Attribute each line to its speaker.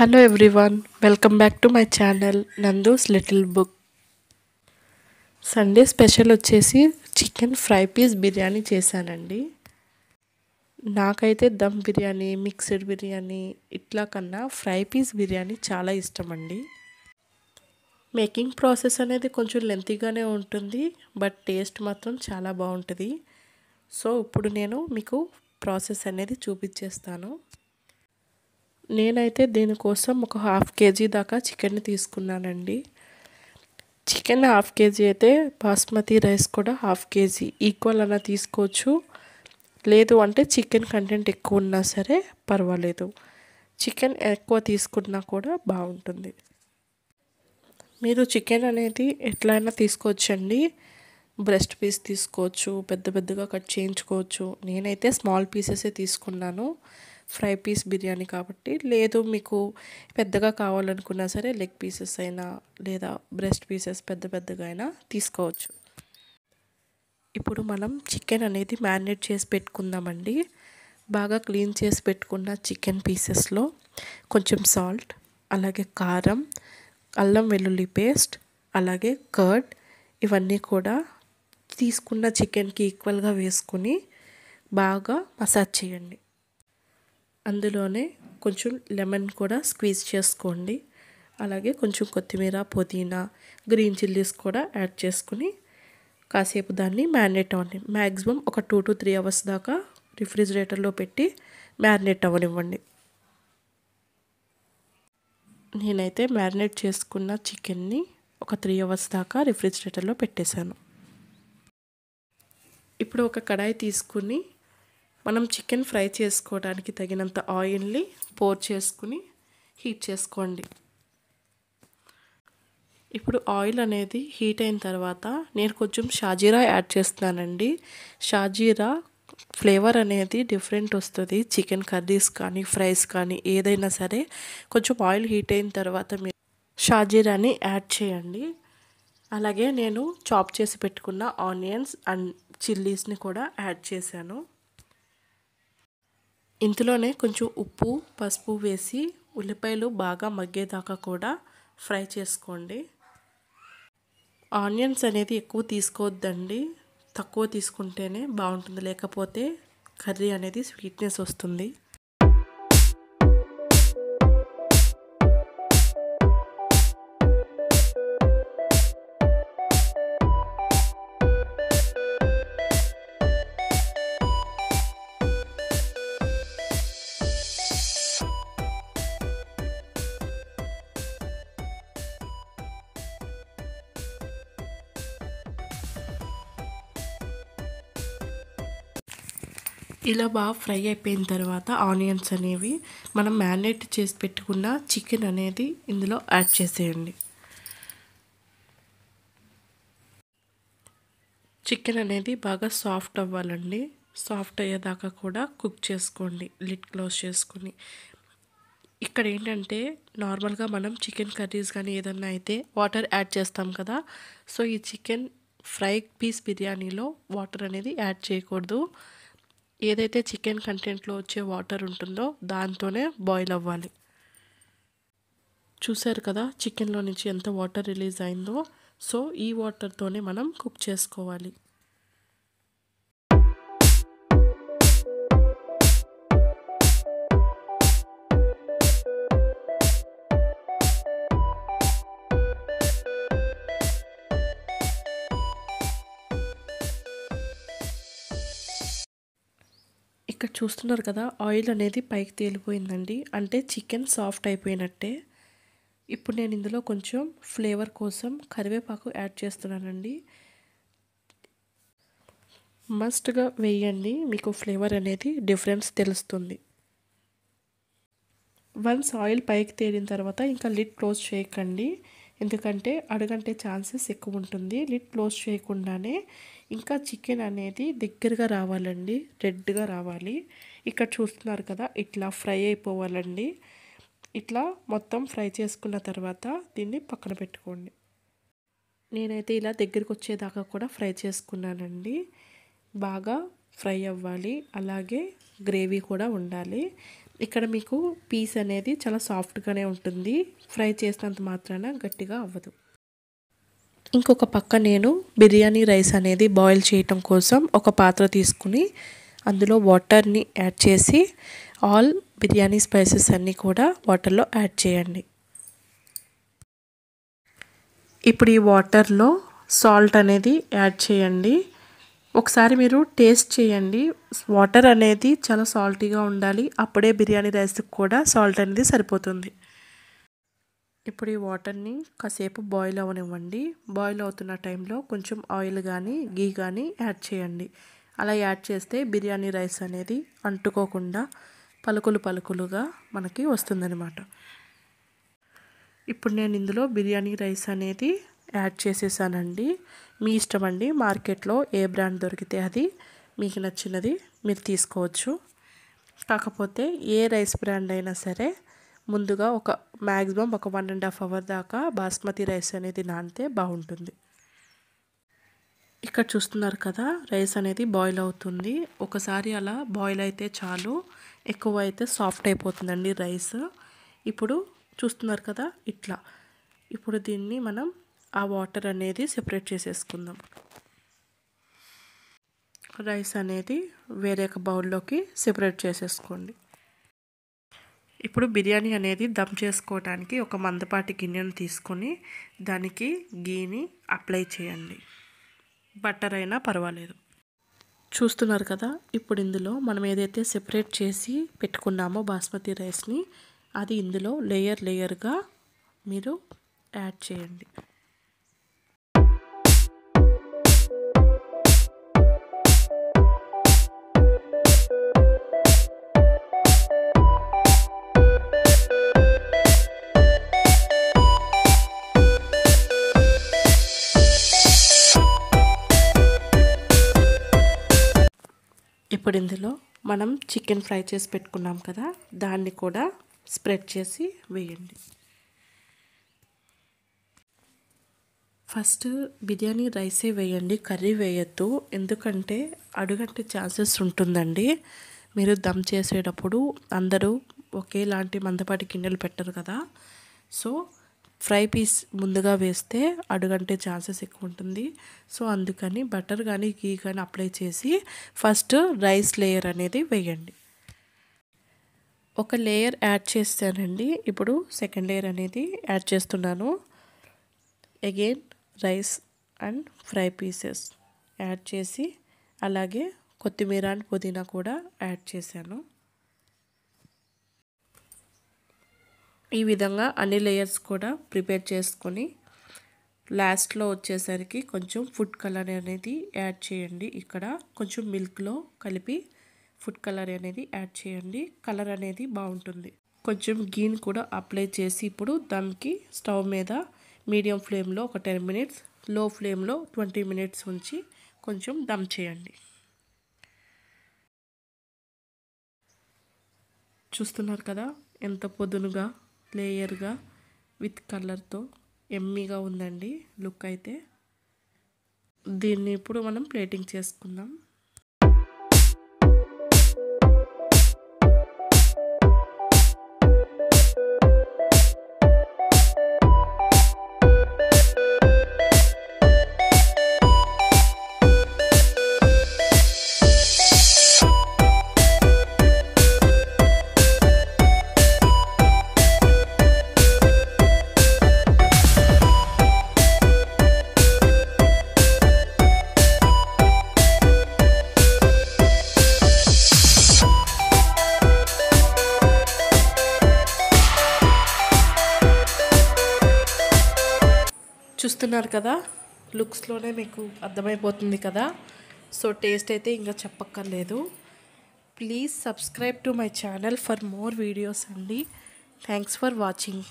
Speaker 1: Hello everyone, welcome back to my channel Nandu's Little Book. Sunday special వచ్చేసి chicken fry piece biryani చేశానండి. నాకైతే dum biryani, mixed biryani ఇట్లా కన్నా fry piece biryani చాలా ఇష్టం అండి. మేకింగ్ ప్రాసెస్ అనేది కొంచెం లెంతీగానే ఉంటుంది, బట్ టేస్ట్ మాత్రం చాలా బాగుంటుంది. సో ఇప్పుడు నేను మీకు ప్రాసెస్ అనేది చూపించేస్తాను. నేనైతే దీనికోసం ఒక 1/2 kg దాకా చికెన్ని తీసుకున్నానండి. చికెన్ 1/2 kg అయితే బాస్మతి రైస్ కూడా 1/2 kg ఈక్వల్ అలా తీసుకోవచ్చు. లేదు అంటే చికెన్ కంటెంట్ ఎక్కువ ఉన్నా సరే పర్వాలేదు, చికెన్ ఎక్కువ తీసుకున్నా కూడా బాగుంటుంది. మీరు చికెన్ అనేది ఎట్లయినా తీసుకోవచ్చండి. బ్రెస్ట్ పీస్ తీసుకోవచ్చు, పెద్ద పెద్దగా కట్ చేయించుకోవచ్చు. నేనైతే స్మాల్ పీసెసే తీసుకున్నాను ఫ్రై పీస్ బిర్యానీ కాబట్టి. లేదు మీకు పెద్దగా కావాలనుకున్నా సరే లెగ్ పీసెస్ అయినా లేదా బ్రెస్ట్ పీసెస్ పెద్ద పెద్దగా అయినా తీసుకోవచ్చు. ఇప్పుడు మనం చికెన్ అనేది మ్యారినేట్ చేసి పెట్టుకుందామండి. బాగా క్లీన్ చేసి పెట్టుకున్న చికెన్ పీసెస్లో కొంచెం సాల్ట్, అలాగే కారం, అల్లం వెల్లుల్లి పేస్ట్, అలాగే కర్డ్ ఇవన్నీ కూడా తీసుకున్న చికెన్కి ఈక్వల్గా వేసుకుని బాగా మసాజ్ చేయండి. అందులోనే కొంచెం లెమన్ కూడా స్క్వీజ్ చేసుకోండి. అలాగే కొంచెం కొత్తిమీర, పుదీనా, గ్రీన్ చిల్లీస్ కూడా యాడ్ చేసుకుని కాసేపు దాన్ని మ్యారినేట్ అవ్వండి. మ్యాక్సిమం ఒక 2 to 3 hours దాకా రిఫ్రిజిరేటర్లో పెట్టి మ్యారినేట్ అవ్వనివ్వండి. నేనైతే మ్యారినేట్ చేసుకున్న చికెన్ని ఒక 3 hours దాకా రిఫ్రిజిరేటర్లో పెట్టేశాను. ఇప్పుడు ఒక కడాయి తీసుకుని మనం చికెన్ ఫ్రై చేసుకోవడానికి తగినంత ఆయిల్ని పోర్ చేసుకుని హీట్ చేసుకోండి. ఇప్పుడు ఆయిల్ అనేది హీట్ అయిన తర్వాత నేను కొంచెం షాజీరా యాడ్ చేస్తున్నానండి. షాజీరా ఫ్లేవర్ అనేది డిఫరెంట్ వస్తుంది. చికెన్ కర్రీస్ కానీ ఫ్రైస్ కానీ ఏదైనా సరే కొంచెం ఆయిల్ హీట్ అయిన తర్వాత మీరు షాజీరాని యాడ్ చేయండి. అలాగే నేను చాప్ చేసి పెట్టుకున్న ఆనియన్స్ అండ్ చిల్లీస్ని కూడా యాడ్ చేశాను. ఇందులోనే కొంచెం ఉప్పు, పసుపు వేసి ఉల్లిపాయలు బాగా మగ్గేదాకా కూడా ఫ్రై చేసుకోండి. ఆనియన్స్ అనేది ఎక్కువ తీసుకోవద్దండి, తక్కువ తీసుకుంటేనే బాగుంటుంది. లేకపోతే కర్రీ అనేది స్వీట్నెస్ వస్తుంది. ఇలా బాగా ఫ్రై అయిపోయిన తర్వాత ఆనియన్స్ అనేవి మనం మ్యారినేట్ చేసి పెట్టుకున్న చికెన్ అనేది ఇందులో యాడ్ చేసేయండి. చికెన్ అనేది బాగా సాఫ్ట్ అవ్వాలండి. సాఫ్ట్ అయ్యేదాకా కూడా కుక్ చేసుకోండి లిడ్ క్లోజ్ చేసుకుని. ఇక్కడ ఏంటంటే నార్మల్గా మనం చికెన్ కర్రీస్ కానీ ఏదన్నా అయితే వాటర్ యాడ్ చేస్తాం కదా. సో ఈ చికెన్ ఫ్రై పీస్ బిర్యానీలో వాటర్ అనేది యాడ్ చేయకూడదు. ఏదైతే చికెన్ కంటెంట్లో వచ్చే వాటర్ ఉంటుందో దాంతోనే బాయిల్ అవ్వాలి. చూసారు కదా చికెన్లో నుంచి ఎంత వాటర్ రిలీజ్ అయిందో. సో ఈ వాటర్తోనే మనం కుక్ చేసుకోవాలి. ఇక్కడ చూస్తున్నారు కదా ఆయిల్ అనేది పైకి తేలిపోయిందండి, అంటే చికెన్ సాఫ్ట్ అయిపోయినట్టే. ఇప్పుడు నేను ఇందులో కొంచెం ఫ్లేవర్ కోసం కరివేపాకు యాడ్ చేస్తున్నానండి. మస్ట్గా వేయండి, మీకు ఫ్లేవర్ అనేది డిఫరెన్స్ తెలుస్తుంది. వన్స్ ఆయిల్ పైకి తేలిన తర్వాత ఇంకా లిడ్ క్లోజ్ చేయకండి, ఎందుకంటే అడుగంటే ఛాన్సెస్ ఎక్కువ ఉంటుంది. లిడ్ క్లోజ్ చేయకుండానే ఇంకా చికెన్ అనేది దగ్గరగా రావాలండి, రెడ్గా రావాలి. ఇక్కడ చూస్తున్నారు కదా ఇట్లా ఫ్రై అయిపోవాలండి. ఇట్లా మొత్తం ఫ్రై చేసుకున్న తర్వాత దీన్ని పక్కన పెట్టుకోండి. నేనైతే ఇలా దగ్గరికి వచ్చేదాకా కూడా ఫ్రై చేసుకున్నానండి. బాగా ఫ్రై అవ్వాలి, అలాగే గ్రేవీ కూడా ఉండాలి. ఇక్కడ మీకు పీస్ అనేది చాలా సాఫ్ట్గానే ఉంటుంది, ఫ్రై చేసినంత మాత్రాన గట్టిగా అవ్వదు. ఇంకొక పక్క నేను బిర్యానీ రైస్ అనేది బాయిల్ చేయటం కోసం ఒక పాత్ర తీసుకుని అందులో వాటర్ని యాడ్ చేసి ఆల్ బిర్యానీ స్పైసెస్ అన్నీ కూడా వాటర్లో యాడ్ చేయండి. ఇప్పుడు ఈ వాటర్లో సాల్ట్ అనేది యాడ్ చేయండి. ఒకసారి మీరు టేస్ట్ చేయండి. వాటర్ అనేది చాలా సాల్టీగా ఉండాలి, అప్పుడే బిర్యానీ రైస్కి కూడా సాల్ట్ అనేది సరిపోతుంది. ఇప్పుడు ఈ వాటర్ని కాసేపు బాయిల్ అవ్వనివ్వండి. బాయిల్ అవుతున్న టైంలో కొంచెం ఆయిల్ కానీ గీ కానీ యాడ్ చేయండి. అలా యాడ్ చేస్తే బిర్యానీ రైస్ అనేది అంటుకోకుండా పలుకులుగా మనకి వస్తుందన్నమాట. ఇప్పుడు నేను ఇందులో బిర్యానీ రైస్ అనేది యాడ్ చేసేసానండి. మీ ఇష్టం అండి, మార్కెట్లో ఏ బ్రాండ్ దొరికితే అది మీకు నచ్చినది మీరు తీసుకోవచ్చు. కాకపోతే ఏ రైస్ బ్రాండ్ అయినా సరే ముందుగా మ్యాక్సిమం ఒక 1.5 అవర్ దాకా బాస్మతి రైస్ అనేది నానితే బాగుంటుంది. ఇక్కడ చూస్తున్నారు కదా, రైస్ అనేది బాయిల్ అవుతుంది. ఒకసారి అలా బాయిల్ అయితే చాలు, ఎక్కువ అయితే సాఫ్ట్ అయిపోతుందండి రైస్. ఇప్పుడు చూస్తున్నారు కదా ఇట్లా. ఇప్పుడు దీన్ని మనం ఆ వాటర్ అనేది సెపరేట్ చేసేసుకుందాం. రైస్ అనేది వేరే ఒక బౌల్లోకి సెపరేట్ చేసేసుకోండి. ఇప్పుడు బిర్యానీ అనేది దమ్ చేసుకోవడానికి ఒక మందపాటి గిన్నెను తీసుకొని దానికి గీని అప్లై చేయండి. బటర్ అయినా పర్వాలేదు. చూస్తున్నారు కదా, ఇప్పుడు ఇందులో మనం ఏదైతే సెపరేట్ చేసి పెట్టుకున్నామో బాస్మతి రైస్ని, అది ఇందులో లేయర్గా మీరు యాడ్ చేయండి. ఇప్పుడు ఇందులో మనం చికెన్ ఫ్రై చేసి పెట్టుకున్నాం కదా, దాన్ని కూడా స్ప్రెడ్ చేసి వేయండి. ఫస్ట్ బిర్యానీ రైసే వేయండి, కర్రీ వేయద్దు. ఎందుకంటే అడుగంటే ఛాన్సెస్ ఉంటుందండి. మీరు దమ్ చేసేటప్పుడు అందరూ ఒకేలాంటి మందపాటి గిన్నెలు పెట్టరు కదా, సో ఫ్రై పీస్ ముందుగా వేస్తే అడుగంటే ఛాన్సెస్ ఎక్కువ ఉంటుంది. సో అందుకని బటర్ కానీ గీ కానీ అప్లై చేసి ఫస్ట్ రైస్ లేయర్ అనేది వేయండి. ఒక లేయర్ యాడ్ చేస్తానండి. ఇప్పుడు సెకండ్ లేయర్ అనేది యాడ్ చేస్తున్నాను. Again rice and fry pieces add చేసి అలాగే కొత్తిమీర అండ్ పుదీనా కూడా యాడ్ చేశాను. ఈ విధంగా అన్ని లేయర్స్ కూడా ప్రిపేర్ చేసుకొని లాస్ట్లో వచ్చేసరికి కొంచెం ఫుడ్ కలర్ అనేది యాడ్ చేయండి. ఇక్కడ కొంచెం మిల్క్లో కలిపి ఫుడ్ కలర్ అనేది యాడ్ చేయండి. కలర్ అనేది బాగుంటుంది. కొంచెం గీని కూడా అప్లై చేసి ఇప్పుడు దమ్కి స్టవ్ మీద మీడియం ఫ్లేమ్లో ఒక 10 మినిట్స్, లో ఫ్లేమ్లో 20 మినిట్స్ ఉంచి కొంచెం దమ్ చేయండి. చూస్తున్నారు కదా ఎంత పొదునుగా లేయర్గా విత్ కలర్తో ఎమ్మీగా ఉందండి లుక్ అయితే. దీన్ని ఇప్పుడు మనం ప్లేటింగ్ చేసుకుందాం. చూస్తున్నారు కదా, లుక్స్లోనే మీకు అర్థమైపోతుంది కదా. సో టేస్ట్ అయితే ఇంకా చెప్పక్కర్లేదు. Please subscribe to my channel for more videos అండి. Thanks for watching.